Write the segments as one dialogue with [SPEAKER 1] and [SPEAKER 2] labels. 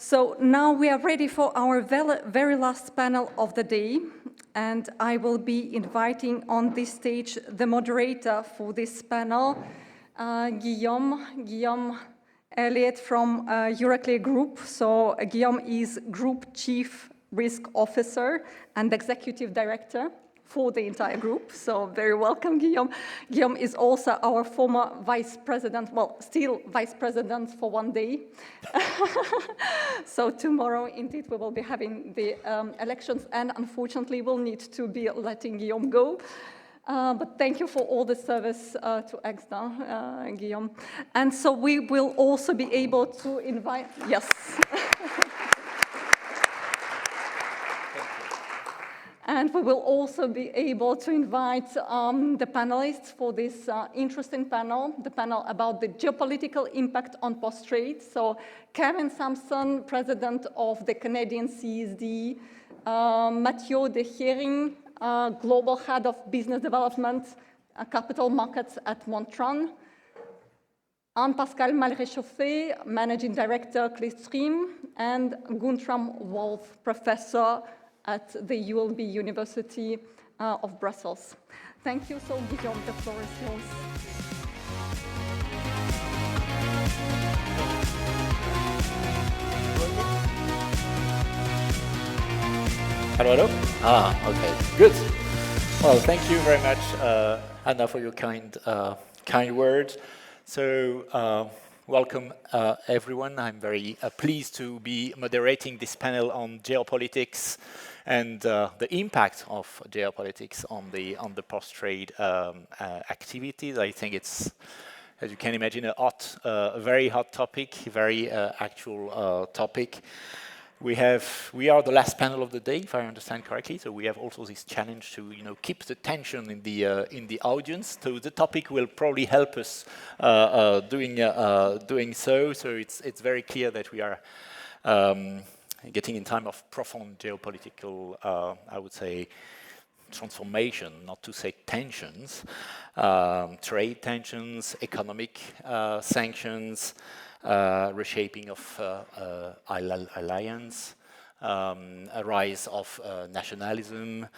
[SPEAKER 1] So now we are ready for our very last panel of the day, and I will be inviting on this stage the moderator for this panel, Guillaume Elliott from Euroclear Group. So Guillaume is Group Chief Risk Officer and Executive Director for the entire group, so very welcome, Guillaume. Guillaume is also our former Vice President, well, still Vice President for one day. So tomorrow, indeed, we will be having the elections, and unfortunately, we'll need to be letting Guillaume go. But thank you for all the service to ECSDA, Guillaume. And so we will also be able to invite, yes. And we will also be able to invite the panelists for this interesting panel, the panel about the geopolitical impact on post-trade. So Kevin Sampson, President of the Canadian CSD, Mathieu de Hering, Global Head of Business Development, Capital Markets at Montran, Anne-Pascale Malréchauffé, Managing Director, Clearstream, and Guntram Wolf, Professor at the ULB University of Brussels. Thank you. So, Guillaume, the floor is yours.
[SPEAKER 2] Hello? Okay, good. Well, thank you very much, Anna, for your kind words. So, welcome, everyone. I'm very pleased to be moderating this panel on geopolitics and the impact of geopolitics on the post-trade activities. I think it's, as you can imagine, a very hot topic, very actual topic. We are the last panel of the day, if I understand correctly. So we have also this challenge to, keep the tension in the audience. So the topic will probably help us doing so. So it's very clear that we are getting in time of profound geopolitical, I would say, transformation, not to say tensions, trade tensions, economic sanctions, reshaping of alliance, a rise of nationalism.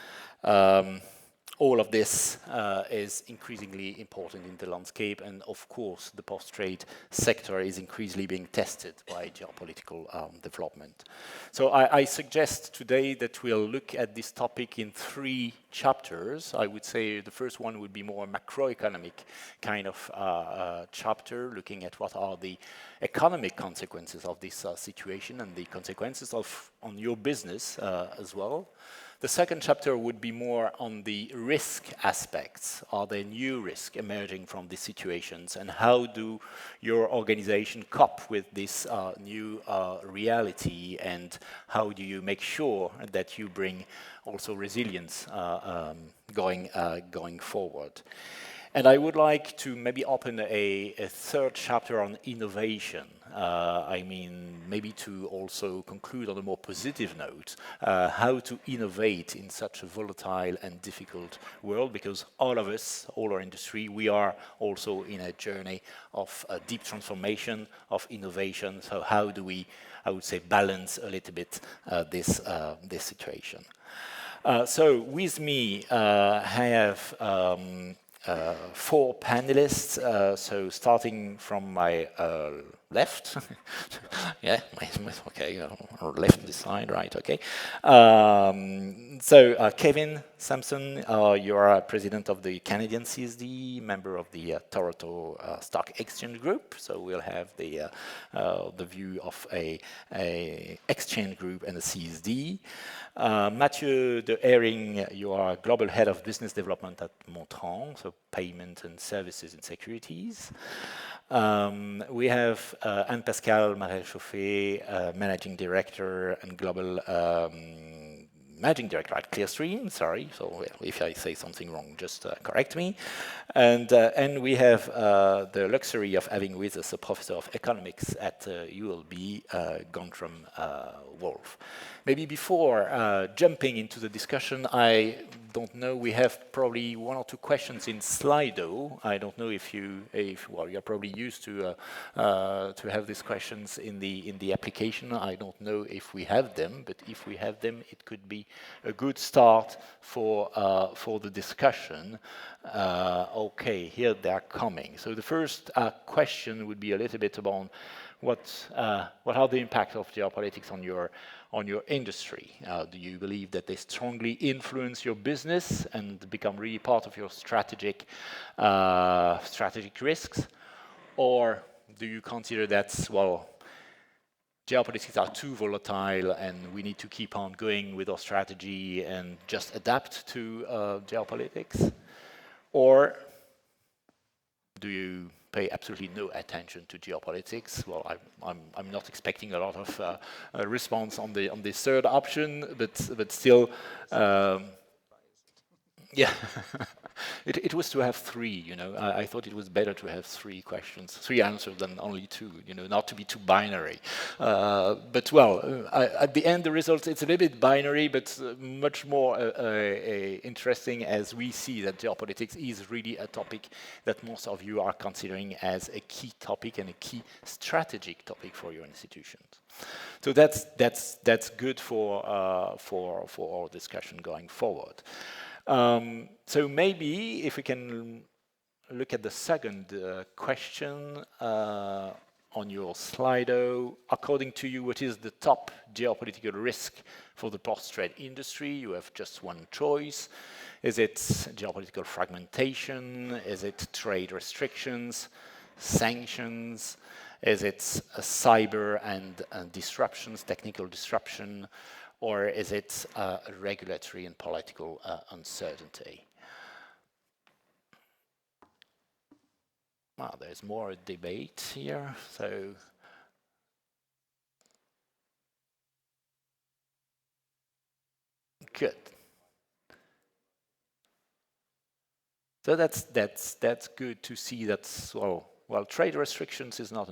[SPEAKER 2] All of this is increasingly important in the landscape, and of course the post-trade sector is increasingly being tested by geopolitical development. So I suggest today that we'll look at this topic in 3 chapters. I would say the first one would be more macroeconomic kind of chapter, looking at what are the economic consequences of this situation and the consequences on your business as well. The second chapter would be more on the risk aspects. Are there new risks emerging from these situations, and how do your organization cope with this new reality, and how do you make sure that you bring also resilience going forward? And I would like to maybe open a third chapter on innovation. I mean, maybe to also conclude on a more positive note, how to innovate in such a volatile and difficult world, because all of us, all our industry, we are also in a journey of deep transformation, of innovation. So how do we, I would say, balance a little bit this situation? So with me, I have 4 panelists, so starting from my left, yeah, okay, left this side, right, okay. So Kevin Sampson, you are president of the Canadian CSD, member of the Toronto Stock Exchange Group, so we'll have the view of a exchange group and a CSD. Mathieu de Hering, you are Global Head of Business Development at Montran, so payment and services and securities. We have Anne-Pascale Malréchauffé, Managing Director and Global Managing Director at Clearstream, sorry, so if I say something wrong, just correct me. And we have the luxury of having with us a Professor of Economics at ULB, Guntram Wolf. Maybe before jumping into the discussion, I don't know. We have probably one or two questions in Slido. I don't know if well, you're probably used to have these questions in the application. I don't know if we have them, but if we have them, it could be a good start for the discussion. Okay, here they are coming. So the first question would be a little bit about what are the impact of geopolitics on your industry? Do you believe that they strongly influence your business and become really part of your strategic risks, or do you consider that, well, geopolitics are too volatile and we need to keep on going with our strategy and just adapt to geopolitics? Or do you pay absolutely no attention to geopolitics? Well, I'm not expecting a lot of response on the third option, but still, yeah. It was to have three, you know. I thought it was better to have three answers than only two, you know, not to be too binary. But well, at the end, the result, it's a little bit binary, but much more interesting, as we see that geopolitics is really a topic that most of you are considering as a key topic and a key strategic topic for your institutions. So that's good for our discussion going forward. So maybe if we can look at the second question on your Slido. According to you, what is the top geopolitical risk for the post-trade industry? You have just one choice. Is it geopolitical fragmentation? Is it trade restrictions, sanctions? Is it cyber and disruptions, technical disruption? Or is it regulatory and political uncertainty? Well, there's more debate here, so good. So that's good to see that. Well, trade restrictions is not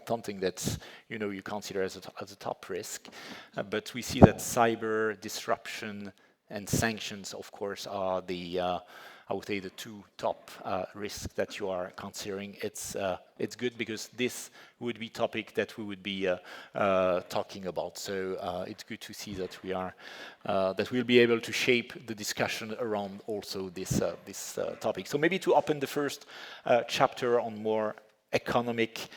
[SPEAKER 2] something that you consider as a top risk, but we see that cyber disruption and sanctions, of course, are the I would say the two top risks that you are considering. It's good because this would be topic that we would be talking about. So it's good to see that we'll be able to shape the discussion around also this topic. So maybe to open the first chapter on more economic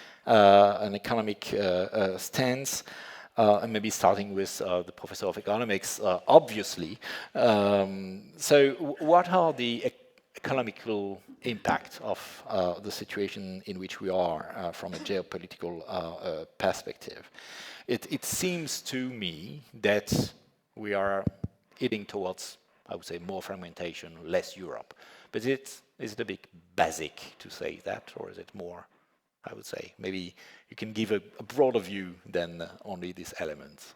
[SPEAKER 2] stance. And maybe starting with the professor of economics, obviously. So what are the economical impact of the situation in which we are from a geopolitical perspective? It seems to me that we are heading towards, I would say, more fragmentation, less Europe. But is it a bit basic to say that, or is it more, I would say, maybe you can give a broader view than only these elements?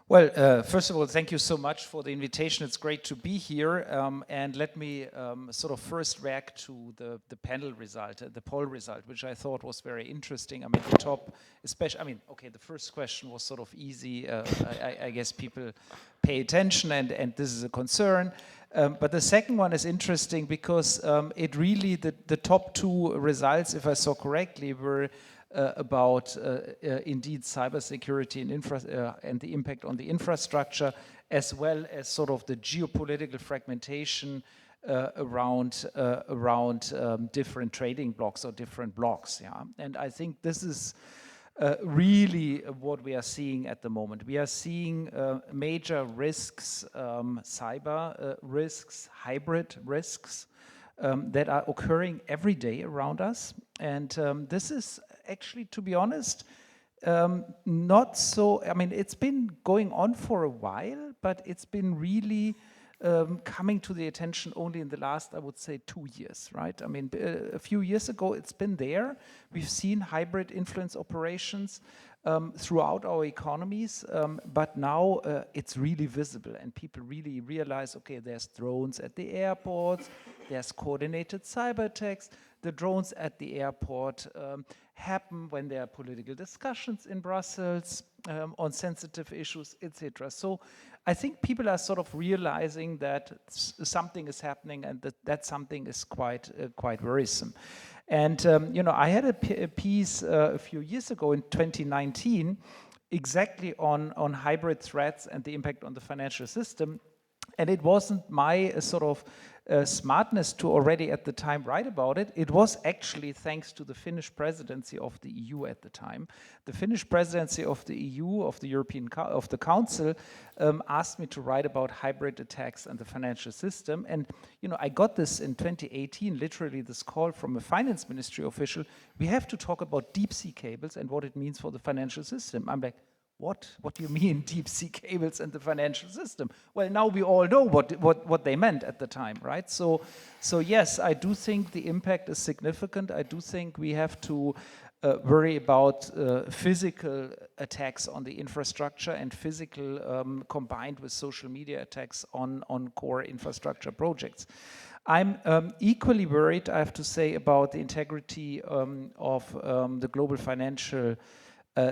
[SPEAKER 3] Well, first of all, thank you so much for the invitation. It's great to be here. And let me sort of first react to the panel result, the poll result, which I thought was very interesting. I mean, the top, especially, I mean, okay, the first question was sort of easy. I guess people pay attention, and this is a concern. But the second one is interesting because it really, the top two results, if I saw correctly, were about indeed cybersecurity and the impact on the infrastructure, as well as sort of the geopolitical fragmentation around different trading blocks or different blocks. Yeah, and I think this is really what we are seeing at the moment. We are seeing major risks, cyber risks, hybrid risks that are occurring every day around us. And this is actually, to be honest, not so, I mean, it's been going on for a while, but it's been really coming to the attention only in the last, I would say, 2 years, right? I mean, a few years ago, it's been there. We've seen hybrid influence operations throughout our economies, but now it's really visible and people really realize, okay, there's drones at the airports, there's coordinated cyber attacks. The drones at the airport happen when there are political discussions in Brussels on sensitive issues, etc. So I think people are sort of realizing that something is happening and that something is quite worrisome. And I had a piece a few years ago in 2019 exactly on hybrid threats and the impact on the financial system. And it wasn't my sort of smartness to already at the time write about it. It was actually thanks to the Finnish presidency of the EU at the time. The Finnish presidency of the EU, of the Council, asked me to write about hybrid attacks and the financial system. And I got this in 2018, literally this call from a finance ministry official. We have to talk about deep sea cables and what it means for the financial system. I'm like, what do you mean deep sea cables and the financial system? Well, now we all know what they meant at the time, right? So yes, I do think the impact is significant. I do think we have to worry about physical attacks on the infrastructure and physical combined with social media attacks on core infrastructure projects. I'm equally worried, I have to say, about the integrity of the global financial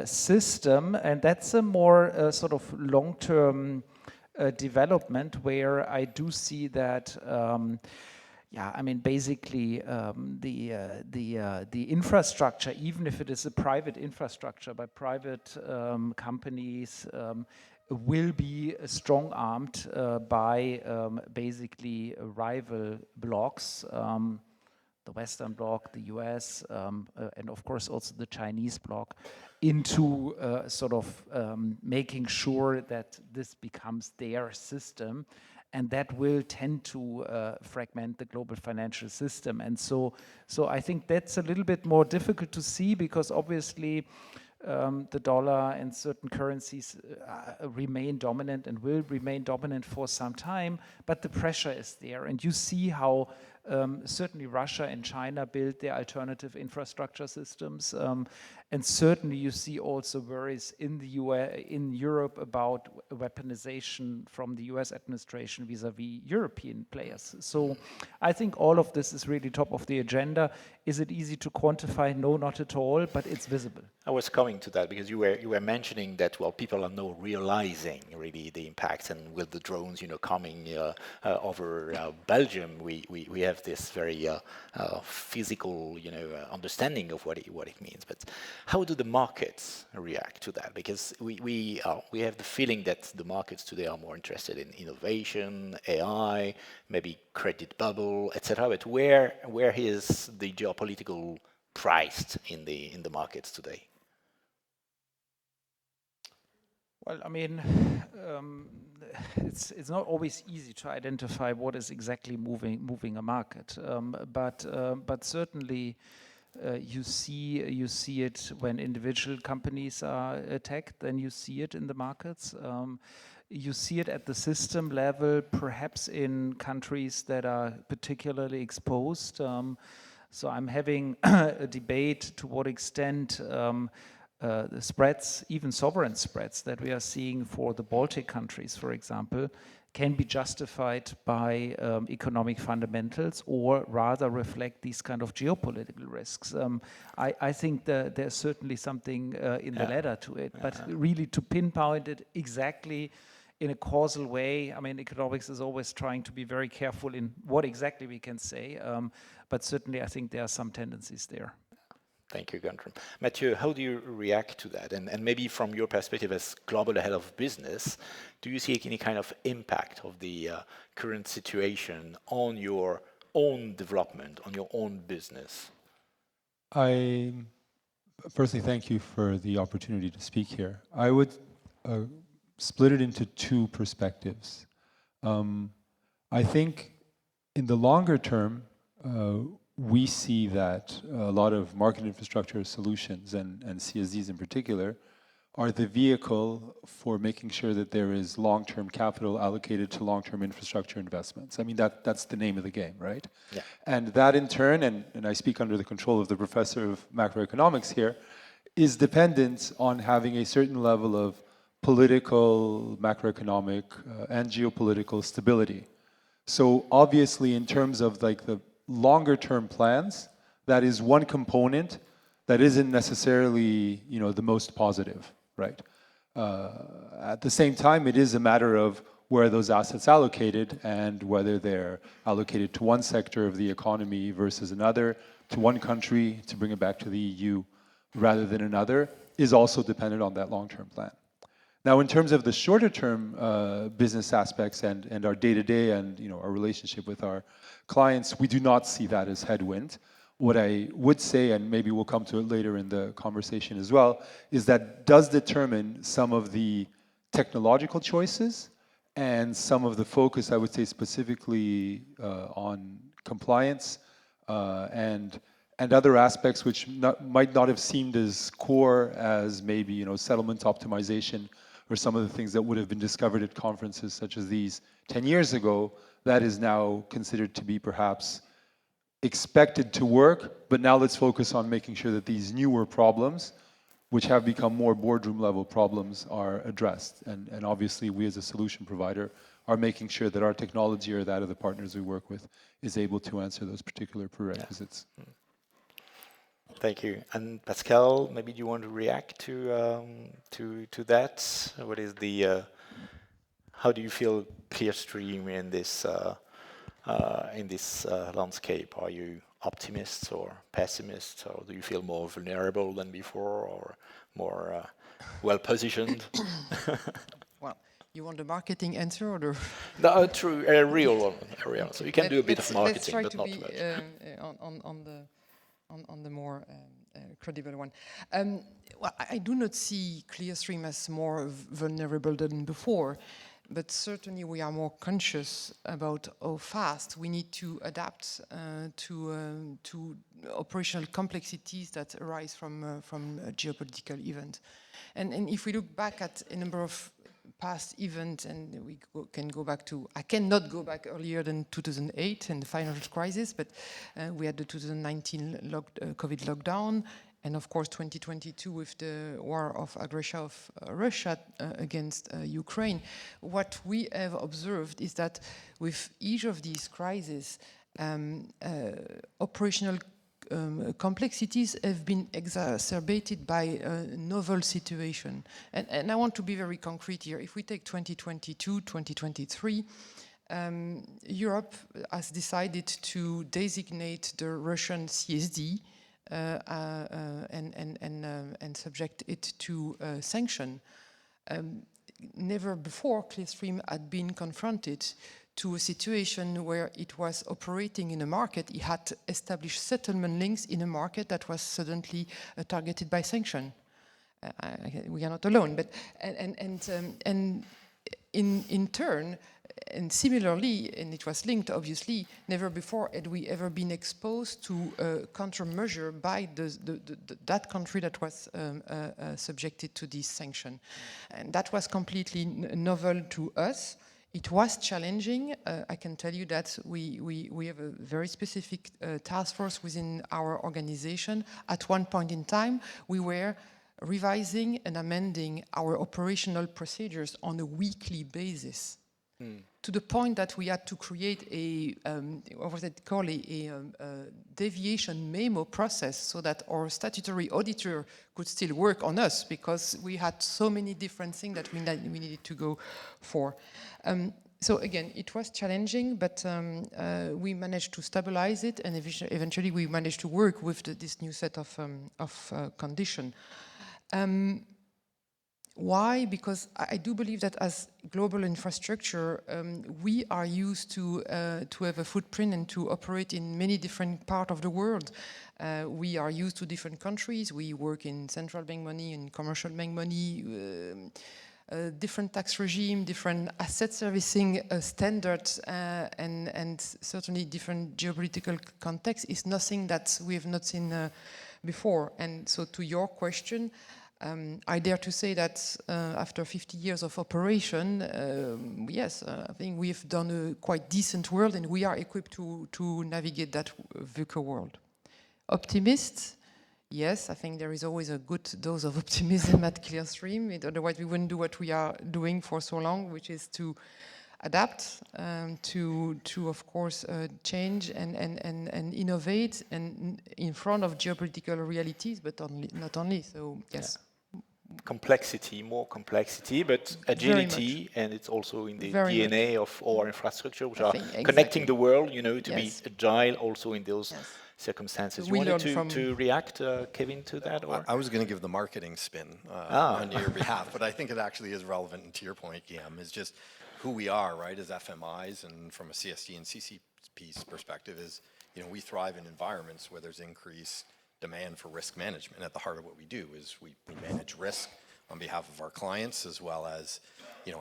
[SPEAKER 3] system, and that's a more sort of long-term development where I do see that basically the infrastructure, even if it is a private infrastructure by private companies, will be strong-armed by basically rival blocs. The Western bloc, the US, and of course also the Chinese bloc, into sort of making sure that this becomes their system, and that will tend to fragment the global financial system. And so I think that's a little bit more difficult to see, because obviously the dollar and certain currencies remain dominant and will remain dominant for some time, but the pressure is there. And you see how certainly Russia and China build their alternative infrastructure systems, and certainly you see also worries in the in Europe about weaponization from the US administration vis-a-vis European players. So I think all of this is really top of the agenda. Is it easy to quantify? No, not at all, but it's visible.
[SPEAKER 2] I was coming to that because you were mentioning that, well, people are now realizing really the impacts, and with the drones, coming over Belgium, we have this very physical, understanding of what it means. But how do the markets react to that? Because we have the feeling that the markets today are more interested in innovation, AI, maybe credit bubble, etc. But where is the geopolitical priced in the markets today?
[SPEAKER 3] Well, I mean, it's not always easy to identify what is exactly moving a market, but certainly you see it when individual companies are attacked. Then you see it in the markets. You see it at the system level, perhaps in countries that are particularly exposed. So I'm having a debate to what extent the spreads, even sovereign spreads that we are seeing for the Baltic countries, for example, can be justified by economic fundamentals, or rather reflect these kind of geopolitical risks. I think there's certainly something in the latter to it, but really to pinpoint it exactly in a causal way, I mean, economics is always trying to be very careful in what exactly we can say, but certainly I think there are some tendencies there.
[SPEAKER 2] Thank you, Guntram. Mathieu, how do you react to that? And maybe from your perspective as global head of business, do you see any kind of impact of the current situation on your own development, on your own business?
[SPEAKER 4] I personally thank you for the opportunity to speak here. I would split it into two perspectives. I think in the longer term, we see that a lot of market infrastructure solutions, and CSDs in particular, are the vehicle for making sure that there is long-term capital allocated to long-term infrastructure investments. I mean, that's the name of the game, right?
[SPEAKER 2] Yeah.
[SPEAKER 4] And that in turn, and I speak under the control of the professor of macroeconomics here, is dependent on having a certain level of political, macroeconomic, and geopolitical stability. So obviously, in terms of like the longer term plans, that is one component that isn't necessarily, the most positive, right? At the same time, it is a matter of where are those assets allocated and whether they're allocated to one sector of the economy versus another, to one country, to bring it back to the EU, rather than another, is also dependent on that long-term plan. Now, in terms of the shorter-term business aspects and our day-to-day and our relationship with our clients, we do not see that as headwind. What I would say, and maybe we'll come to it later in the conversation as well, is that does determine some of the technological choices and some of the focus, I would say, specifically on compliance and other aspects which might not have seemed as core as maybe settlement optimization or some of the things that would have been discovered at conferences such as these 10 years ago. That is now considered to be perhaps expected to work, but now let's focus on making sure that these newer problems, which have become more boardroom level problems, are addressed. And obviously we as a solution provider are making sure that our technology or that of the partners we work with is able to answer those particular prerequisites.
[SPEAKER 2] Yeah. Thank you. And Pascal, maybe you want to react to that? What is the how do you feel Clearstream in this landscape? Are you optimists or pessimists, or do you feel more vulnerable than before, or more well positioned?
[SPEAKER 5] Well, you want the marketing answer or the?
[SPEAKER 2] No, true, a real one. So you can do a bit of marketing, but not too much.
[SPEAKER 5] On the more credible one. Well, I do not see Clearstream as more vulnerable than before, but certainly we are more conscious about how fast we need to adapt to operational complexities that arise from a geopolitical event. And if we look back at a number of past events, and we can go back to, I cannot go back earlier than 2008 and the financial crisis, but we had the 2019 COVID lockdown, and of course 2022 with the war of aggression of Russia against Ukraine. What we have observed is that with each of these crises, operational complexities have been exacerbated by a novel situation. And I want to be very concrete here. If we take 2022, 2023, Europe has decided to designate the Russian CSD and subject it to sanction. Never before Clearstream had been confronted to a situation where it was operating in a market, it had established settlement links in a market that was suddenly targeted by sanction. We are not alone, but and in turn, and similarly, and it was linked obviously, never before had we ever been exposed to a countermeasure by that country that was subjected to this sanction. And that was completely novel to us. It was challenging. I can tell you that we have a very specific task force within our organization. At one point in time, we were revising and amending our operational procedures on a weekly basis. To the point that we had to create a deviation memo process so that our statutory auditor could still work on us, because we had so many different things that we needed to go for. So again, it was challenging, but we managed to stabilize it, and eventually we managed to work with this new set of conditions. Why? Because I do believe that as global infrastructure, we are used to have a footprint and to operate in many different parts of the world. We are used to different countries. We work in central bank money and commercial bank money, different tax regime, different asset servicing standards, and certainly different geopolitical context is nothing that we have not seen before. And so to your question, I dare to say that after 50 years of operation, yes, I think we've done a quite decent world, and we are equipped to navigate that VUCA world. Optimist? Yes, I think there is always a good dose of optimism at Clearstream. Otherwise, we wouldn't do what we are doing for so long, which is to adapt, to of course change and innovate, and in front of geopolitical realities, but not only. So yes.
[SPEAKER 2] Complexity, more complexity, but agility, and it's also in the DNA of our infrastructure, which are connecting the world, to be agile also in those circumstances. You wanted to react, Kevin, to that? Or?
[SPEAKER 6] I was going to give the marketing spin on your behalf, but I think it actually is relevant, and to your point, Guillaume, is just who we are, right, as FMIs, and from a CSD and CCP's perspective is, we thrive in environments where there's increased demand for risk management. At the heart of what we do is we manage risk on behalf of our clients, as well as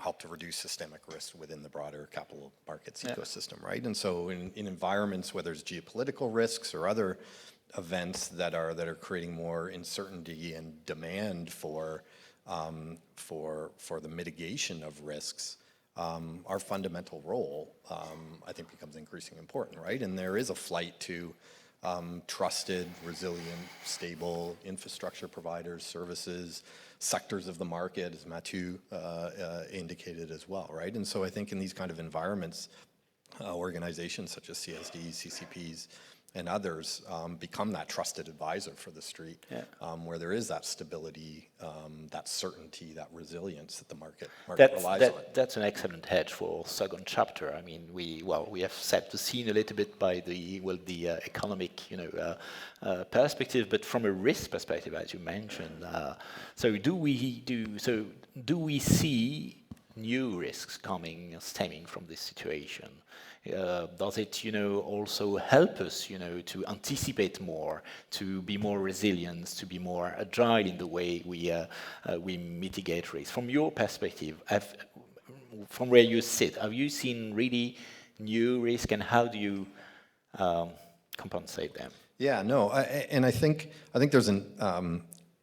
[SPEAKER 6] help to reduce systemic risk within the broader capital markets ecosystem, right? And so in environments where there's geopolitical risks or other events that are creating more uncertainty and demand for the mitigation of risks, our fundamental role, I think, becomes increasingly important, right? And there is a flight to trusted, resilient, stable infrastructure providers, services, sectors of the market, as Mathieu indicated as well, right? And so I think in these kind of environments, organizations such as CSDs, CCPs, and others become that trusted advisor for the street, where there is that stability, that certainty, that resilience that the market relies on.
[SPEAKER 2] That's an excellent hedge for second chapter. I mean, we have set the scene a little bit by the economic perspective, but from a risk perspective, as you mentioned. So do we see new risks stemming from this situation? Does it, also help us, to anticipate more, to be more resilient, to be more agile in the way we mitigate risk? From your perspective, from where you sit, have you seen really new risk, and how do you compensate them?
[SPEAKER 6] Yeah, no, and I think there's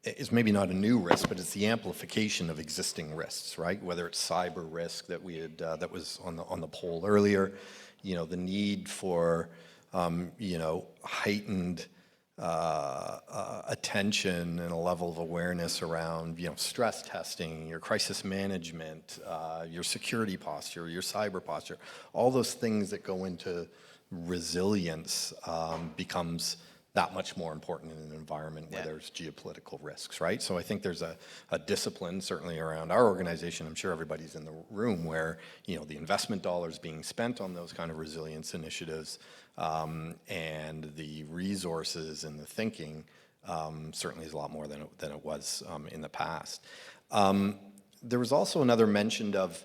[SPEAKER 6] it's maybe not a new risk, but it's the amplification of existing risks, right? Whether it's cyber risk that we had that was on the poll earlier, the need for heightened attention and a level of awareness around stress testing, your crisis management, your security posture, your cyber posture, all those things that go into resilience becomes that much more important in an environment where there's geopolitical risks, right? So I think there's a discipline, certainly around our organization, I'm sure everybody's in the room, where the investment dollars being spent on those kind of resilience initiatives, and the resources and the thinking certainly is a lot more than it was in the past. There was also another mention of,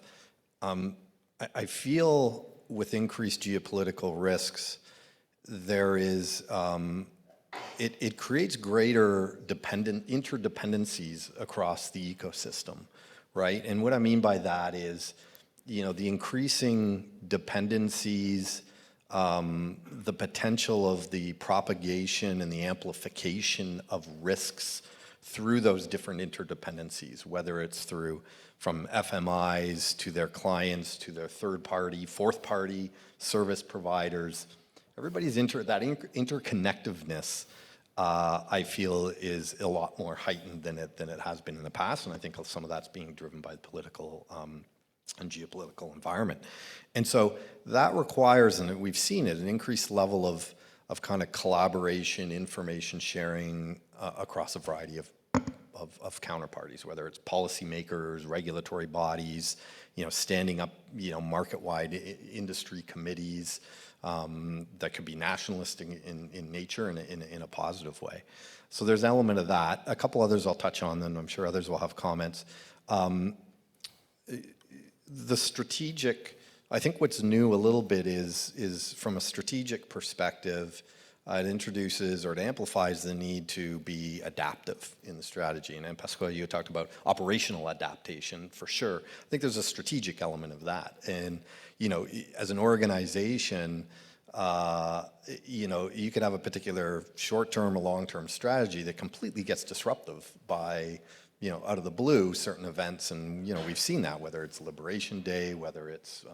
[SPEAKER 6] I feel with increased geopolitical risks, there is, it creates greater interdependencies across the ecosystem, right? And what I mean by that is, the increasing dependencies, the potential of the propagation and the amplification of risks through those different interdependencies, whether it's from FMIs to their clients, to their third-party, fourth-party service providers. Everybody's interconnectiveness, I feel, is a lot more heightened than it has been in the past, and I think some of that's being driven by the political and geopolitical environment. And so that requires, and we've seen it, an increased level of kind of collaboration, information sharing across a variety of counterparties, whether it's policymakers, regulatory bodies, standing up, market-wide industry committees that could be nationalistic in nature in a positive way. So there's an element of that. A couple others I'll touch on, then I'm sure others will have comments. The strategic, I think what's new a little bit is from a strategic perspective, it introduces or it amplifies the need to be adaptive in the strategy. And Pascal, you talked about operational adaptation, for sure. I think there's a strategic element of that. And, as an organization, you could have a particular short-term or long-term strategy that completely gets disruptive by, out of the blue, certain events. And, we've seen that, whether it's Liberation Day, whether it's,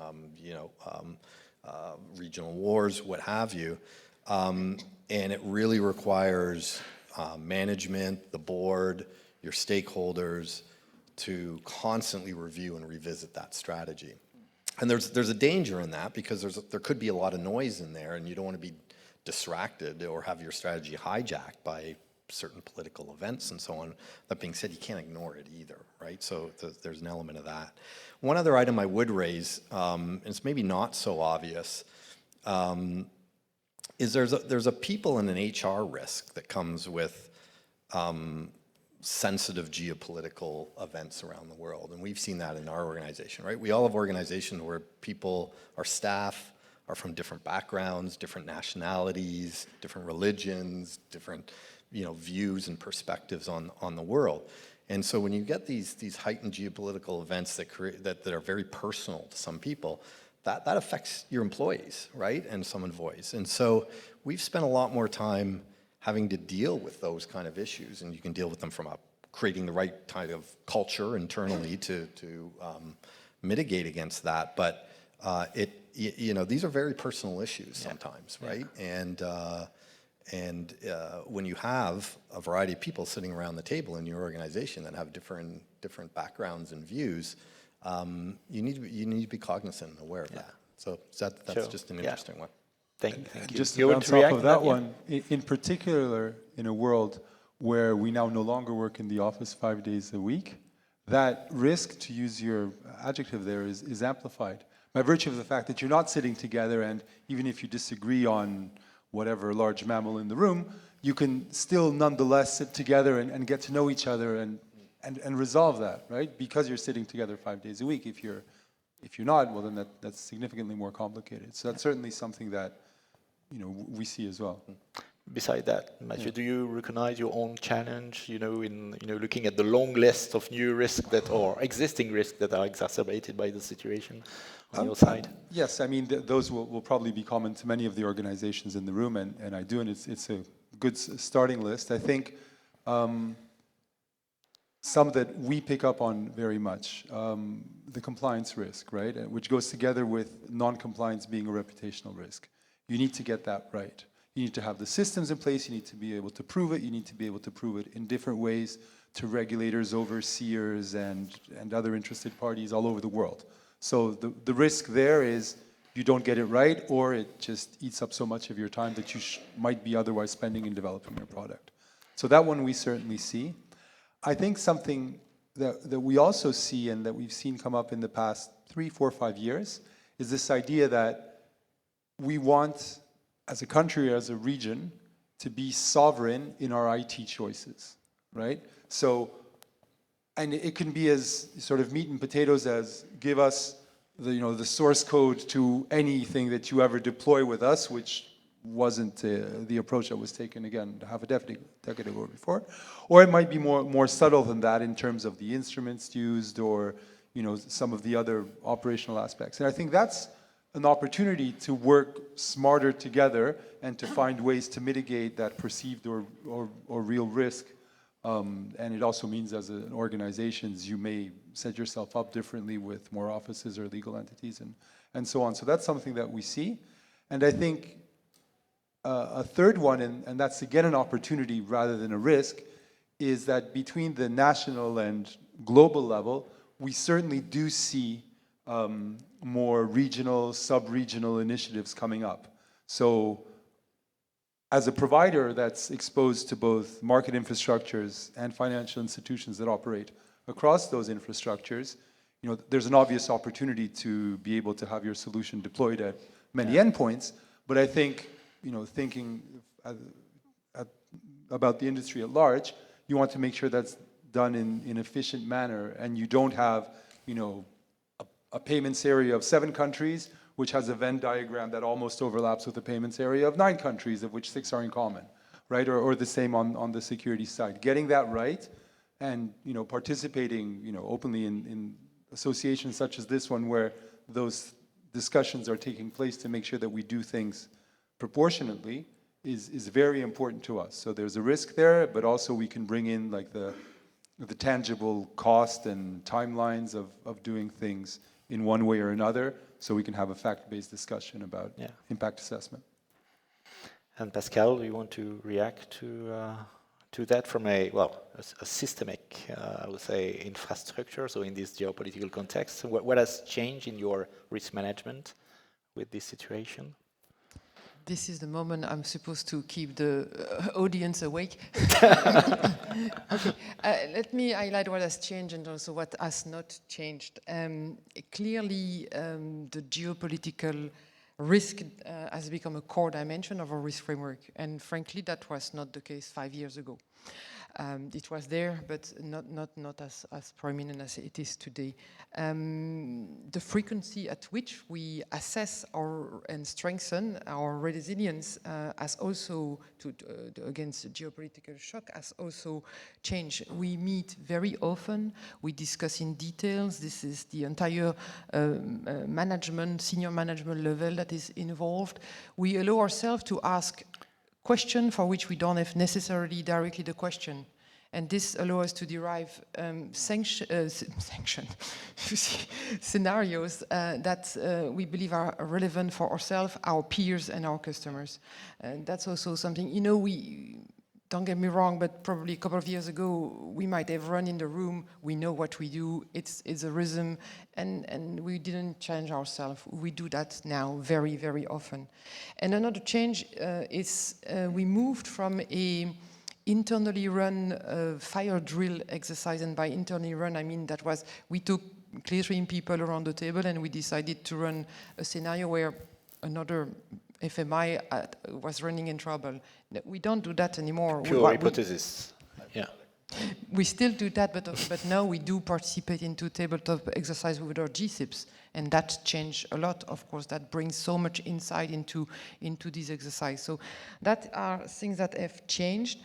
[SPEAKER 6] regional wars, what have you. And it really requires management, the board, your stakeholders to constantly review and revisit that strategy. And there's a danger in that because there could be a lot of noise in there, and you don't want to be distracted or have your strategy hijacked by certain political events and so on. That being said, you can't ignore it either, right? So there's an element of that. One other item I would raise, and it's maybe not so obvious, is there's a people and an HR risk that comes with sensitive geopolitical events around the world. And we've seen that in our organization, right? We all have organizations where people, our staff, are from different backgrounds, different nationalities, different religions, different views and perspectives on the world. And so when you get these heightened geopolitical events that are very personal to some people, that affects your employees, right? And some employees. And so we've spent a lot more time having to deal with those kind of issues, and you can deal with them from creating the right kind of culture internally to mitigate against that. But these are very personal issues sometimes, right? And when you have a variety of people sitting around the table in your organization that have different backgrounds and views, you need to be cognizant and aware of that. So that's just an interesting one.
[SPEAKER 2] Thank you.
[SPEAKER 4] Just to bounce off of that one, in particular, in a world where we now no longer work in the office 5 days a week, that risk, to use your adjective there, is amplified by virtue of the fact that you're not sitting together, and even if you disagree on whatever large mammal in the room, you can still nonetheless sit together and get to know each other and resolve that, right? Because you're sitting together 5 days a week. If you're not, well, then that's significantly more complicated. So that's certainly something that we see as well.
[SPEAKER 2] Beside that, Mathieu, do you recognize your own challenge, in looking at the long list of new risks or existing risks that are exacerbated by the situation on your side?
[SPEAKER 4] Yes, I mean, those will probably be common to many of the organizations in the room, and I do, and it's a good starting list. I think some that we pick up on very much, the compliance risk, right, which goes together with non-compliance being a reputational risk. You need to get that right. You need to have the systems in place. You need to be able to prove it. You need to be able to prove it in different ways to regulators, overseers, and other interested parties all over the world. So the risk there is you don't get it right, or it just eats up so much of your time that you might be otherwise spending in developing your product. So that one we certainly see. I think something that we also see and that we've seen come up in the past 3, 4, 5 years is this idea that we want, as a country, as a region, to be sovereign in our IT choices, right? So, and it can be as sort of meat and potatoes as give us the source code to anything that you ever deploy with us, which wasn't the approach that was taken, again, half a decade ago before. Or it might be more subtle than that in terms of the instruments used or some of the other operational aspects. And I think that's an opportunity to work smarter together and to find ways to mitigate that perceived or real risk. And it also means as an organizations, you may set yourself up differently with more offices or legal entities and so on. So that's something that we see. And I think a third one, and that's again an opportunity rather than a risk, is that between the national and global level, we certainly do see more regional, sub-regional initiatives coming up. So as a provider that's exposed to both market infrastructures and financial institutions that operate across those infrastructures, there's an obvious opportunity to be able to have your solution deployed at many endpoints. But I think, thinking about the industry at large, you want to make sure that's done in an efficient manner, and you don't have, a payments area of 7 countries, which has a Venn diagram that almost overlaps with the payments area of 9 countries, of which 6 are in common, right? Or the same on the security side. Getting that right and, participating, openly in associations such as this one, where those discussions are taking place to make sure that we do things proportionately is very important to us. So there's a risk there, but also we can bring in like the tangible cost and timelines of doing things in one way or another, so we can have a fact-based discussion about impact assessment.
[SPEAKER 2] And Pascal, do you want to react to to that from a systemic, I would say, infrastructure. So in this geopolitical context, what has changed in your risk management with this situation?
[SPEAKER 5] This is the moment I'm supposed to keep the audience awake. Okay, let me highlight what has changed and also what has not changed. Clearly, the geopolitical risk has become a core dimension of our risk framework, and frankly, that was not the case 5 years ago. It was there, but not as prominent as it is today. The frequency at which we assess and strengthen our resilience has also, against geopolitical shock, has also changed. We meet very often, we discuss in details. This is the entire senior management level that is involved. We allow ourselves to ask question for which we don't have necessarily directly the question. And this allows us to derive scenarios that we believe are relevant for ourselves, our peers, and our customers. And that's also something, don't get me wrong, but probably a couple of years ago, we might have run in the room, we know what we do, it's a rhythm, and we didn't change ourselves. We do that now very, very often. And another change is we moved from a internally run fire drill exercise, and by internally run, I mean that was, we took Clearstream people around the table and we decided to run a scenario where another FMI was running in trouble. We don't do that anymore.
[SPEAKER 2] Pure hypothesis. Yeah.
[SPEAKER 5] We still do that, but now we do participate into tabletop exercise with our GSIPs, and that changed a lot. Of course, that brings so much insight into this exercise. So that are things that have changed.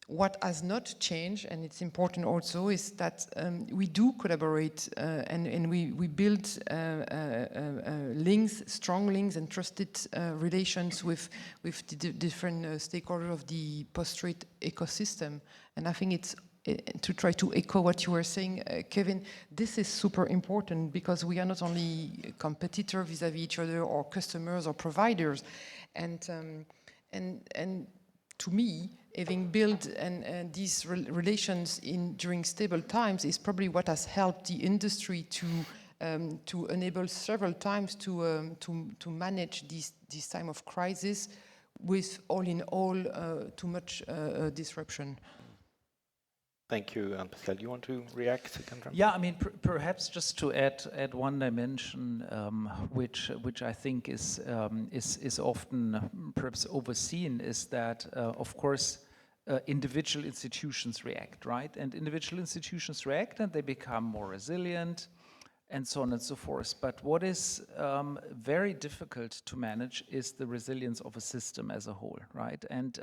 [SPEAKER 5] What has not changed, and it's important also, is that we do collaborate and we build links, strong links and trusted relations with the different stakeholders of the post-trade ecosystem. And I think it's, to try to echo what you were saying, Kevin, this is super important because we are not only competitors vis-à-vis each other or customers or providers. And to me, having built these relations during stable times is probably what has helped the industry to enable several times to manage this time of crisis with all in all too much disruption.
[SPEAKER 2] Thank you, Pascal. Do you want to react?
[SPEAKER 3] Yeah, I mean, perhaps just to add one dimension, which I think is often perhaps overseen, is that of course individual institutions react, right? And individual institutions react, and they become more resilient, and so on and so forth. But what is very difficult to manage is the resilience of a system as a whole, right? And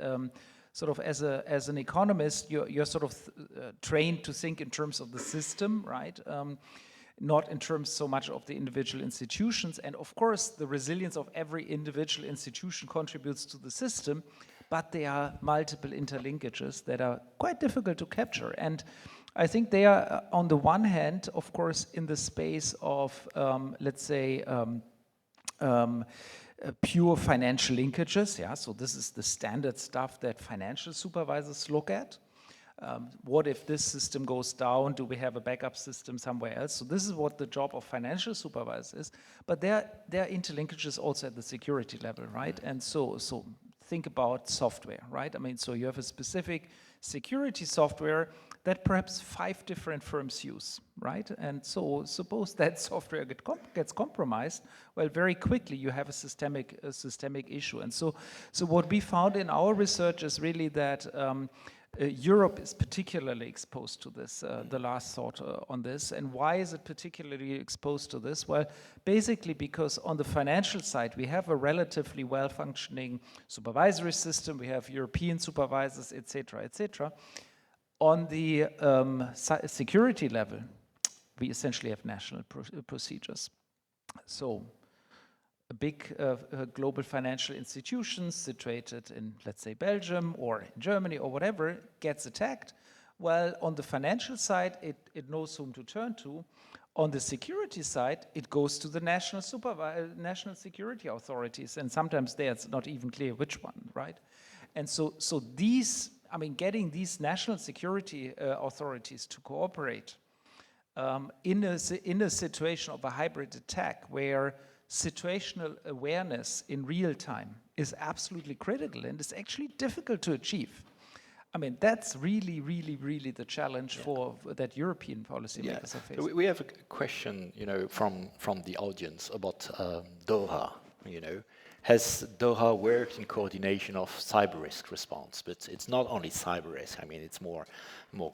[SPEAKER 3] sort of as an economist, you're sort of trained to think in terms of the system, right? Not in terms so much of the individual institutions. And of course, the resilience of every individual institution contributes to the system, but there are multiple interlinkages that are quite difficult to capture. And I think they are, on the one hand, of course, in the space of, let's say, pure financial linkages, yeah, so this is the standard stuff that financial supervisors look at. What if this system goes down? Do we have a backup system somewhere else? So this is what the job of financial supervisors is. But there are interlinkages also at the security level, right? And so think about software, right? I mean, so you have a specific security software that perhaps 5 different firms use, right? And so suppose that software gets compromised, well, very quickly you have a systemic issue. And so what we found in our research is really that Europe is particularly exposed to this, the last thought on this. And why is it particularly exposed to this? Well, basically because on the financial side, we have a relatively well-functioning supervisory system, we have European supervisors, et cetera. On the security level, we essentially have national procedures. So a big global financial institution situated in, let's say, Belgium or in Germany or whatever gets attacked. Well, on the financial side, it knows whom to turn to. On the security side, it goes to the national security authorities, and sometimes there it's not even clear which one, right? And so these I mean, getting these national security authorities to cooperate in a situation of a hybrid attack where situational awareness in real time is absolutely critical and it's actually difficult to achieve. I mean, that's really, really, really the challenge for that European policymakers are facing.
[SPEAKER 2] We have a question, from the audience about Doha. Has Doha worked in coordination of cyber risk response? But it's not only cyber risk. I mean, it's more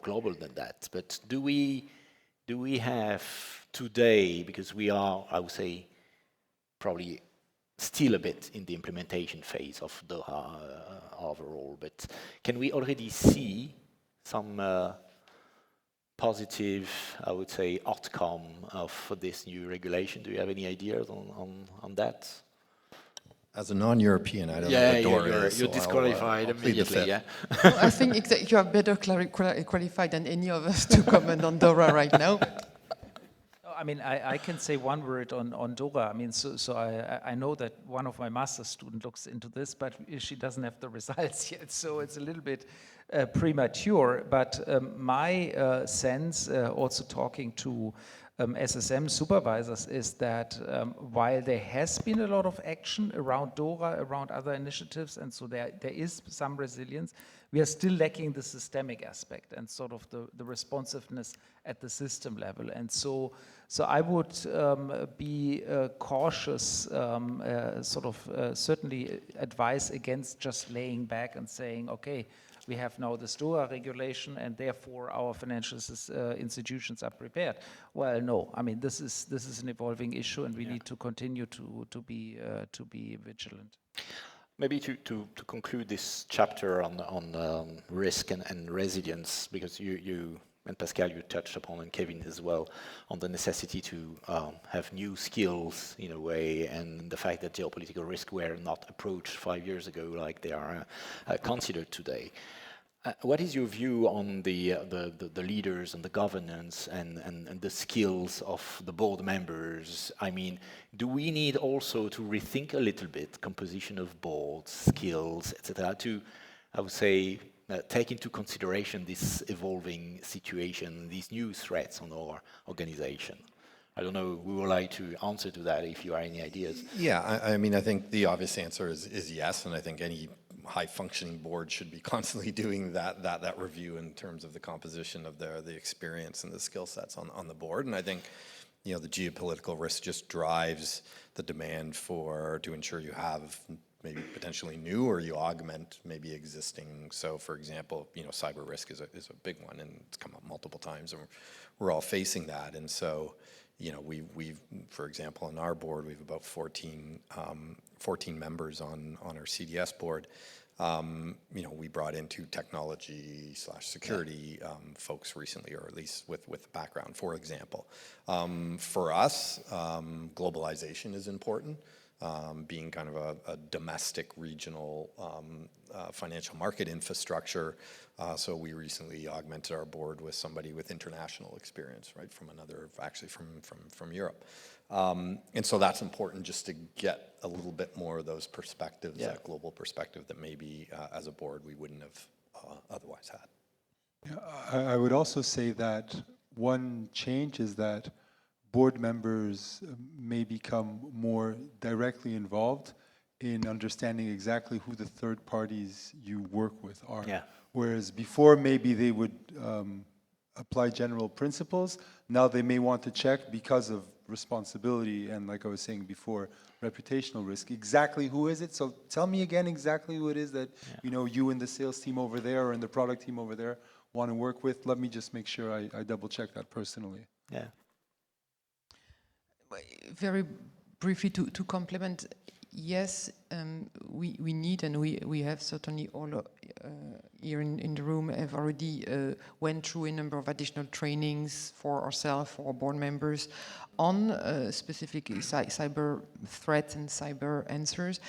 [SPEAKER 2] global than that. But do we have today, because we are, I would say, probably still a bit in the implementation phase of Doha overall, but can we already see some positive, I would say, outcome of this new regulation? Do you have any ideas on that?
[SPEAKER 6] As a non-European, I don't know what Doha is.
[SPEAKER 2] You're disqualified immediately, yeah?
[SPEAKER 5] Well, I think you are better qualified than any of us to comment on Doha right now.
[SPEAKER 3] I mean, I can say one word on Doha. I mean, so I know that one of my master's students looks into this, but she doesn't have the results yet, so it's a little bit premature. But my sense, also talking to SSM supervisors, is that while there has been a lot of action around Doha, around other initiatives, and so there is some resilience, we are still lacking the systemic aspect and sort of the responsiveness at the system level. And so I would be cautious, certainly advise against just laying back and saying, okay, we have now this Doha regulation and therefore our financial institutions are prepared. Well, no, I mean, this is an evolving issue and we need to continue to be vigilant.
[SPEAKER 2] Maybe to conclude this chapter on risk and resilience, because you and Pascal, you touched upon, and Kevin as well, on the necessity to have new skills in a way, and the fact that geopolitical risks were not approached 5 years ago like they are considered today. What is your view on the leaders and the governance and the skills of the board members? I mean, do we need also to rethink a little bit composition of boards, skills, etc., to, I would say, take into consideration this evolving situation, these new threats on our organization? I don't know who would like to answer to that, if you have any ideas.
[SPEAKER 6] Yeah, I mean, I think the obvious answer is yes, and I think any high-functioning board should be constantly doing that review in terms of the composition of the experience and the skill sets on the board. And I think, the geopolitical risk just drives the demand to ensure you have maybe potentially new, or you augment maybe existing. So, for example, cyber risk is a big one, and it's come up multiple times, and we're all facing that. And so, we've, for example, on our board, we have about 14 members on our CDS board. We brought into technology/security folks recently, or at least with background. For example, for us, globalization is important. Being kind of a domestic regional financial market infrastructure. So we recently augmented our board with somebody with international experience, right, from Europe. And so that's important, just to get a little bit more of those perspectives, that global perspective that maybe as a board we wouldn't have otherwise had.
[SPEAKER 4] Yeah, I would also say that one change is that board members may become more directly involved in understanding exactly who the third parties you work with are. Yeah. Whereas before maybe they would apply general principles, now they may want to check because of responsibility and, like I was saying before, reputational risk. Exactly who is it? So tell me again exactly who it is that you and the sales team over there or in the product team over there want to work with. Let me just make sure I double check that personally.
[SPEAKER 2] Yeah.
[SPEAKER 5] Very briefly to complement, yes, we need, and we have certainly all here in the room have already went through a number of additional trainings for ourselves, for our board members, on specifically cyber threats and cyber answers.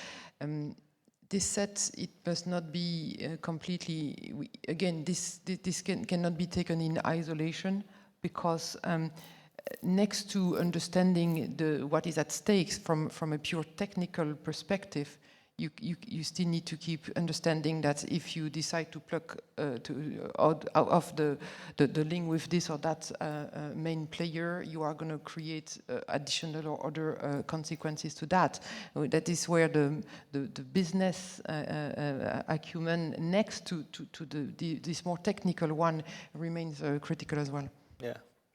[SPEAKER 5] This set, it must not be completely, again, this cannot be taken in isolation, because next to understanding what is at stake from a pure technical perspective, you still need to keep understanding that if you decide to pluck out of the link with this or that main player, you are going to create additional or other consequences to that. That is where the business acumen next to this more technical one remains critical as well.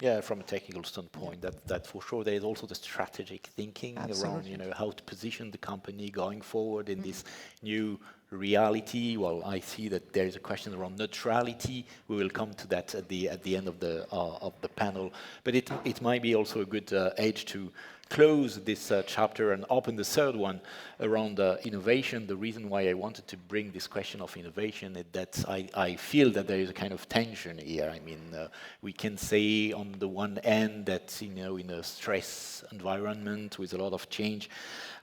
[SPEAKER 2] Yeah, from a technical standpoint, that for sure. There is also the strategic thinking around, how to position the company going forward in this new reality. Well, I see that there is a question around neutrality. We will come to that at the end of the panel. But it might be also a good age to close this chapter and open the third one around innovation. The reason why I wanted to bring this question of innovation is that I feel that there is a kind of tension here. I mean, we can say on the one end that, in a stress environment with a lot of change,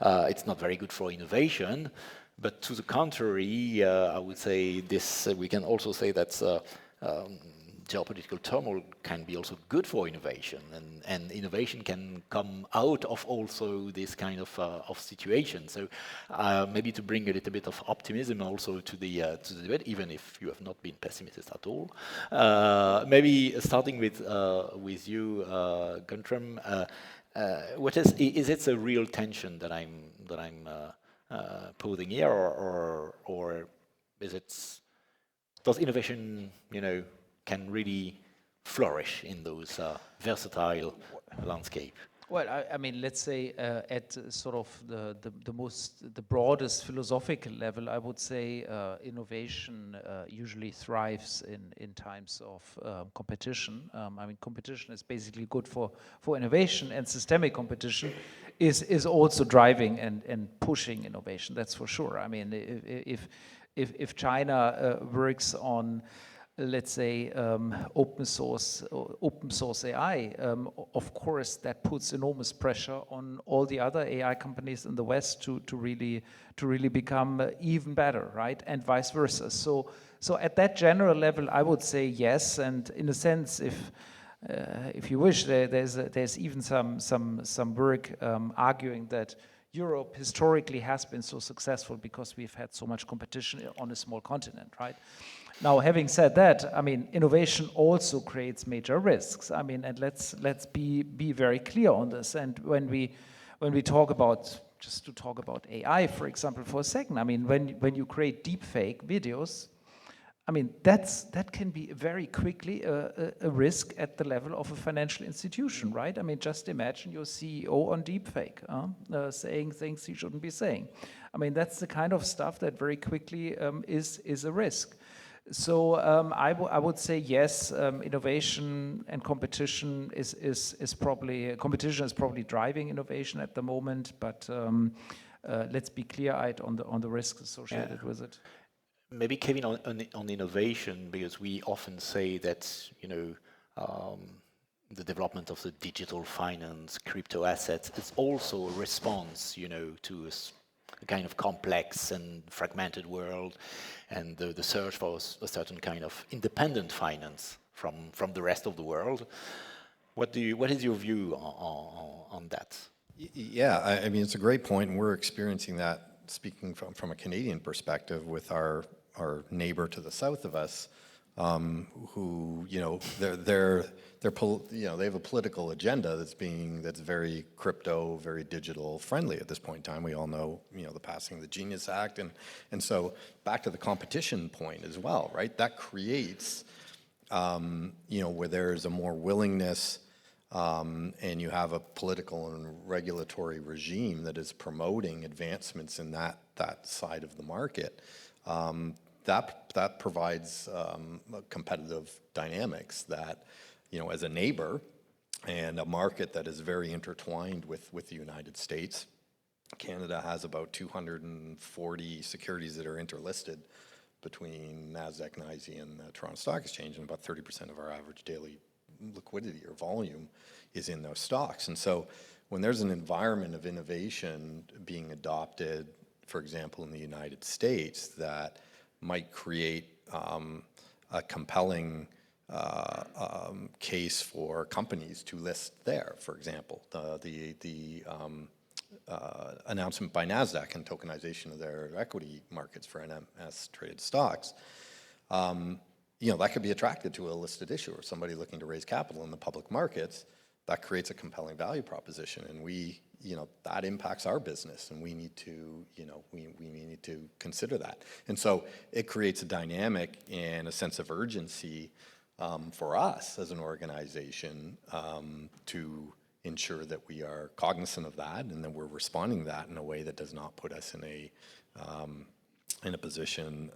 [SPEAKER 2] it's not very good for innovation. But to the contrary, I would say this, we can also say that geopolitical turmoil can be also good for innovation, and innovation can come out of also this kind of situation. So maybe to bring a little bit of optimism also to the debate, even if you have not been pessimist at all. Maybe starting with you, Guntram, what is it a real tension that I'm posing here, or is it, does innovation, can really flourish in those versatile landscape?
[SPEAKER 3] Well, I mean, let's say at sort of the broadest philosophical level, I would say innovation usually thrives in times of competition. I mean, competition is basically good for innovation, and systemic competition is also driving and pushing innovation. That's for sure. I mean, if China works on, let's say, open source AI, of course that puts enormous pressure on all the other AI companies in the West to really become even better, right? And vice versa. So at that general level, I would say yes. And in a sense, if you wish, there's even some work arguing that Europe historically has been so successful because we've had so much competition on a small continent, right? Now, having said that, I mean, innovation also creates major risks. I mean, and let's be very clear on this. And when we talk about, just to talk about AI, for example, for a second, I mean, when you create deepfake videos, I mean, that can be very quickly a risk at the level of a financial institution, right? I mean, just imagine your CEO on deepfake, saying things he shouldn't be saying. I mean, that's the kind of stuff that very quickly is a risk. So I would say yes, innovation and competition is probably driving innovation at the moment, but let's be clear-eyed on the risks associated with it.
[SPEAKER 2] Maybe Kevin, on innovation, because we often say that the development of the digital finance, crypto assets, is also a response, to a kind of complex and fragmented world, and the search for a certain kind of independent finance from the rest of the world. What is your view on that?
[SPEAKER 6] Yeah, I mean, it's a great point, and we're experiencing that, speaking from a Canadian perspective, with our neighbor to the south of us, who they have a political agenda that's very crypto, very digital friendly at this point in time. We all know, the passing of the Genius Act, and so back to the competition point as well, right? That creates, where there's a more willingness, and you have a political and regulatory regime that is promoting advancements in that side of the market. That provides competitive dynamics that, as a neighbor and a market that is very intertwined with the United States. Canada has about 240 securities that are interlisted between NASDAQ, NYSE, and the Toronto Stock Exchange, and about 30% of our average daily liquidity or volume is in those stocks. And so when there's an environment of innovation being adopted, for example, in the United States, that might create a compelling case for companies to list there. For example, the announcement by NASDAQ and tokenization of their equity markets for NMS traded stocks, that could be attractive to a listed issuer, somebody looking to raise capital in the public markets. That creates a compelling value proposition, and that impacts our business, and we need to, we need to consider that. And so it creates a dynamic and a sense of urgency for us as an organization to ensure that we are cognizant of that and that we're responding to that in a way that does not put us in a position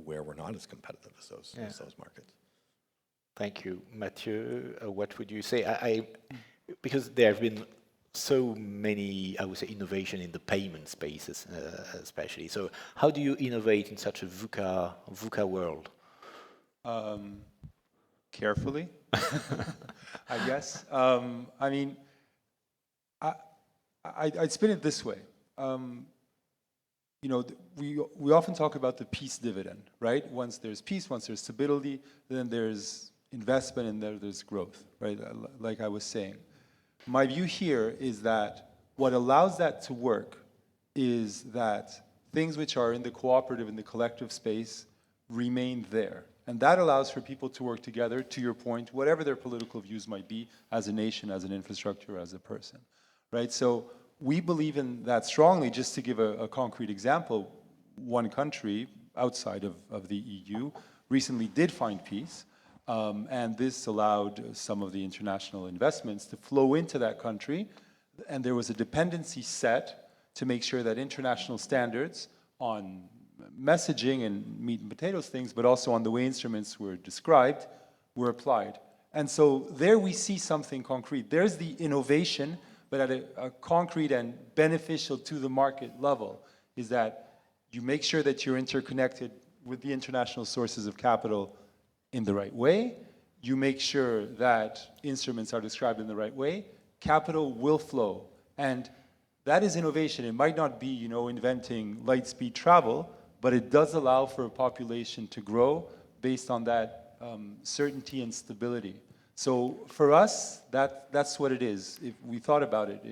[SPEAKER 6] where we're not as competitive as those markets.
[SPEAKER 2] Thank you. Mathieu, what would you say? Because there have been so many, I would say, innovation in the payment spaces, especially. So how do you innovate in such a VUCA world?
[SPEAKER 4] Carefully, I guess. I mean, I'd spin it this way. We often talk about the peace dividend, right? Once there's peace, once there's stability, then there's investment and there's growth, right? Like I was saying. My view here is that what allows that to work is that things which are in the cooperative and the collective space remain there. And that allows for people to work together, to your point, whatever their political views might be, as a nation, as an infrastructure, as a person, right? So we believe in that strongly. Just to give a concrete example, one country outside of the EU recently did find peace, and this allowed some of the international investments to flow into that country, and there was a dependency set to make sure that international standards on messaging and meat and potatoes things, but also on the way instruments were described, were applied. And so there we see something concrete. There's the innovation, but at a concrete and beneficial to the market level, is that you make sure that you're interconnected with the international sources of capital in the right way. You make sure that instruments are described in the right way. Capital will flow. And that is innovation. It might not be, inventing light speed travel, but it does allow for a population to grow based on that certainty and stability. So for us, that's what it is. If we thought about it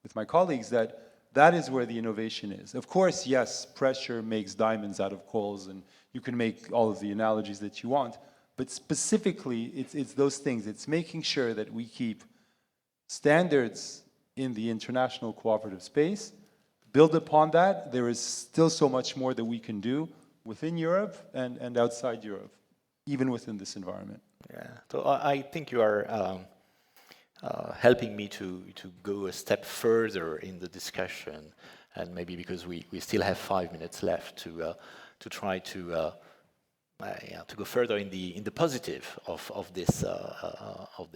[SPEAKER 4] with my colleagues, that is where the innovation is. Of course, yes, pressure makes diamonds out of coals, and you can make all of the analogies that you want, but specifically, it's those things. It's making sure that we keep standards in the international cooperative space, build upon that. There is still so much more that we can do within Europe and outside Europe, even within this environment.
[SPEAKER 2] Yeah, so I think you are helping me to go a step further in the discussion, and maybe because we still have 5 minutes left to try to go further in the positive of this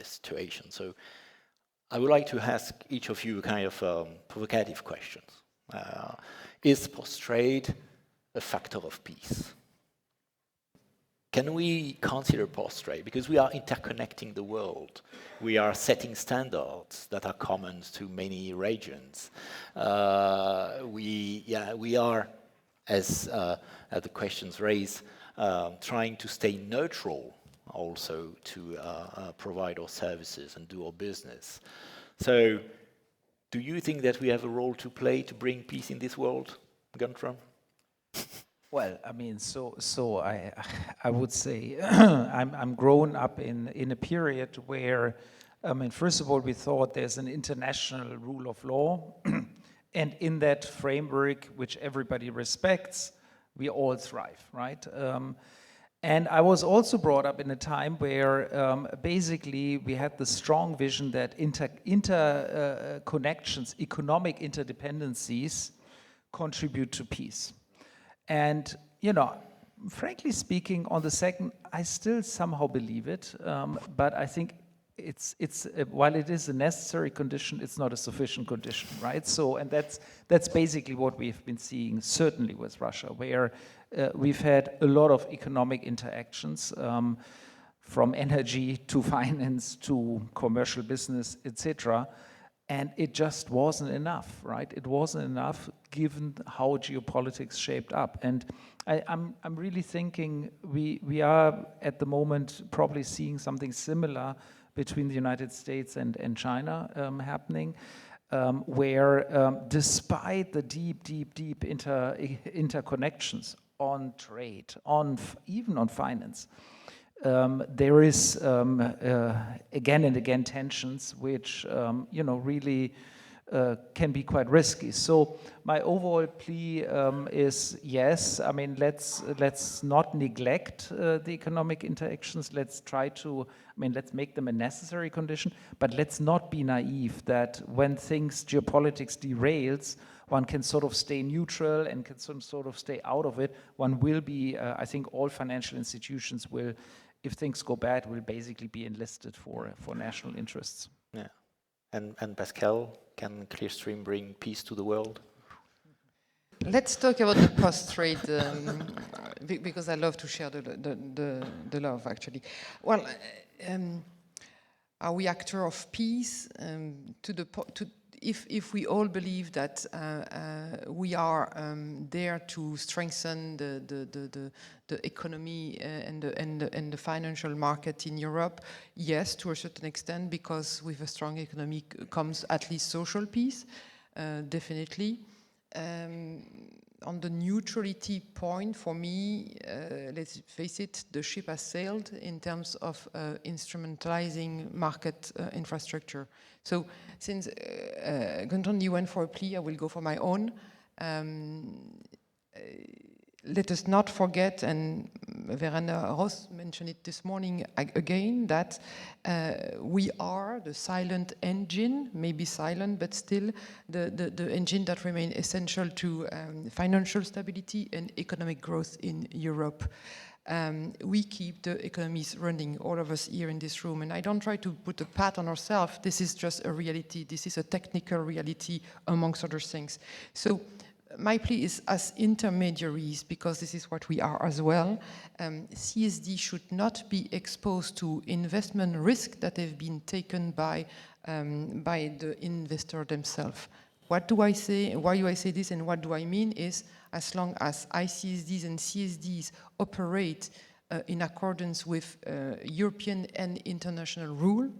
[SPEAKER 2] situation. So I would like to ask each of you kind of provocative questions. Is post-trade a factor of peace? Can we consider post-trade? Because we are interconnecting the world. We are setting standards that are common to many regions. We are, as the questions raise, trying to stay neutral also to provide our services and do our business. So do you think that we have a role to play to bring peace in this world, Guntram?
[SPEAKER 3] Well, I mean, so I would say I'm grown up in a period where, first of all, we thought there's an international rule of law, and in that framework, which everybody respects, we all thrive, right? And I was also brought up in a time where basically we had the strong vision that interconnections, economic interdependencies contribute to peace. And, frankly speaking, on the second, I still somehow believe it, but I think it's while it is a necessary condition, it's not a sufficient condition, right? So, and that's basically what we've been seeing, certainly with Russia, where we've had a lot of economic interactions, from energy to finance to commercial business, etc. And it just wasn't enough, right? It wasn't enough given how geopolitics shaped up. And I'm really thinking we are at the moment probably seeing something similar between the United States and China happening. where despite the deep interconnections on trade, even on finance, there is again and again tensions which really can be quite risky. So my overall plea is yes. I mean, let's not neglect the economic interactions. Let's try to. I mean, let's make them a necessary condition. But let's not be naive that when geopolitics derails, one can sort of stay neutral and can sort of stay out of it. One will be. I think all financial institutions will, if things go bad, will basically be enlisted for national interests.
[SPEAKER 2] Yeah. And Pascal, can Clearstream bring peace to the world?
[SPEAKER 5] Let's talk about the post-trade, because I love to share the love, actually. Well, are we actor of peace? If we all believe that we are there to strengthen the economy and the financial market in Europe, yes, to a certain extent, because with a strong economy comes at least social peace, definitely. On the neutrality point, for me, let's face it, the ship has sailed in terms of instrumentalizing market infrastructure. So since Gunton, you went for a plea, I will go for my own. Let us not forget, and Verena Ross mentioned it this morning again, that we are the silent engine, maybe silent, but still the engine that remains essential to financial stability and economic growth in Europe. We keep the economies running, all of us here in this room, and I don't try to put a pat on ourselves. This is just a reality. This is a technical reality, amongst other things. So my plea is, as intermediaries, because this is what we are as well, CSD should not be exposed to investment risk that have been taken by the investor themselves. What do I say? Why do I say this, and what do I mean is, as long as ICSDs and CSDs operate in accordance with European and international rule,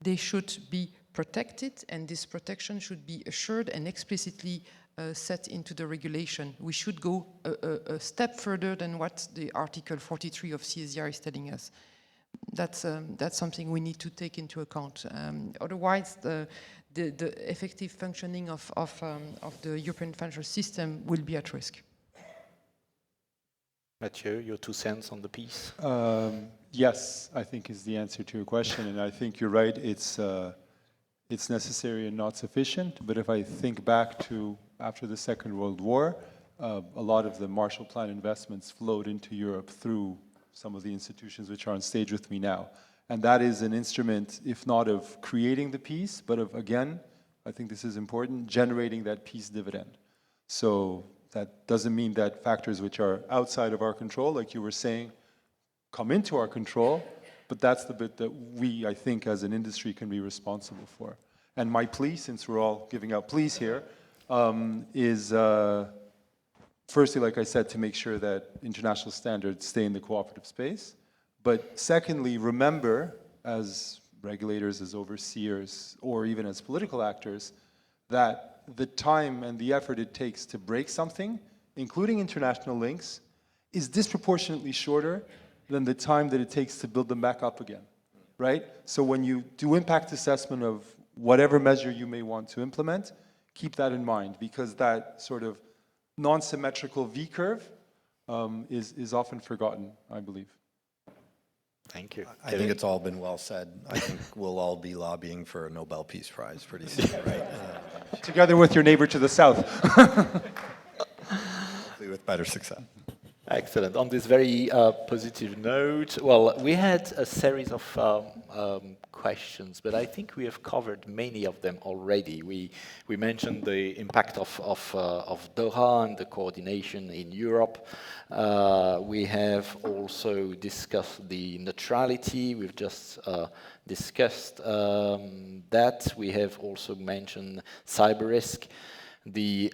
[SPEAKER 5] they should be protected, and this protection should be assured and explicitly set into the regulation. We should go a step further than what the Article 43 of CSDR is telling us. That's something we need to take into account. Otherwise, the effective functioning of the European financial system will be at risk.
[SPEAKER 2] Mathieu, your 2 cents on the piece?
[SPEAKER 4] Yes, I think is the answer to your question, and I think you're right. It's necessary and not sufficient. But if I think back to after the Second World War, a lot of the Marshall Plan investments flowed into Europe through some of the institutions which are on stage with me now. And that is an instrument, if not of creating the peace, but of, again, I think this is important, generating that peace dividend. So that doesn't mean that factors which are outside of our control, like you were saying, come into our control, but that's the bit that we, I think, as an industry can be responsible for. And my plea, since we're all giving out pleas here, is firstly, like I said, to make sure that international standards stay in the cooperative space. But secondly, remember, as regulators, as overseers, or even as political actors, that the time and the effort it takes to break something, including international links, is disproportionately shorter than the time that it takes to build them back up again, right? So when you do impact assessment of whatever measure you may want to implement, keep that in mind, because that sort of non-symmetrical V-curve is often forgotten, I believe.
[SPEAKER 2] Thank you.
[SPEAKER 6] I think it's all been well said. I think we'll all be lobbying for a Nobel Peace Prize pretty soon, right?
[SPEAKER 4] Together with your neighbor to the south.
[SPEAKER 6] Hopefully with better success.
[SPEAKER 2] Excellent. On this very positive note, well, we had a series of questions, but I think we have covered many of them already. We mentioned the impact of Doha and the coordination in Europe. We have also discussed the neutrality. We've just discussed that. We have also mentioned cyber risk, the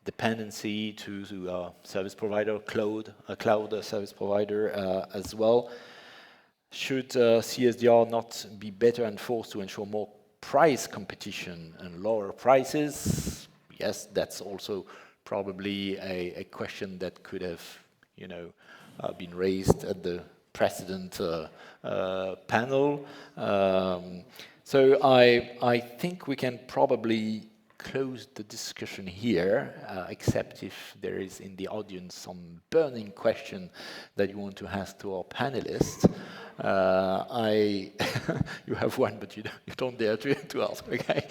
[SPEAKER 2] dependency to a service provider, a cloud service provider as well. Should CSDR not be better enforced to ensure more price competition and lower prices, yes, that's also probably a question that could have, you know, been raised at the precedent panel. So I think we can probably close the discussion here, except if there is in the audience some burning question that you want to ask to our panelists. You have one, but you don't dare to ask. Okay.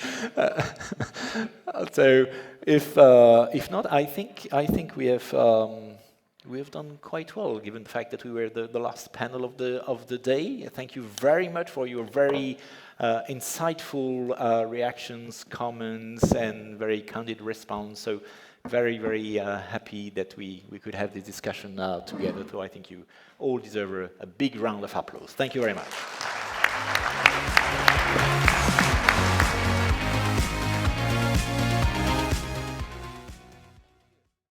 [SPEAKER 2] So if not, I think we have done quite well, given the fact that we were the last panel of the day. Thank you very much for your very insightful reactions, comments, and very candid response. So very, very happy that we could have this discussion together. So I think you all deserve a big round of applause. Thank you very much.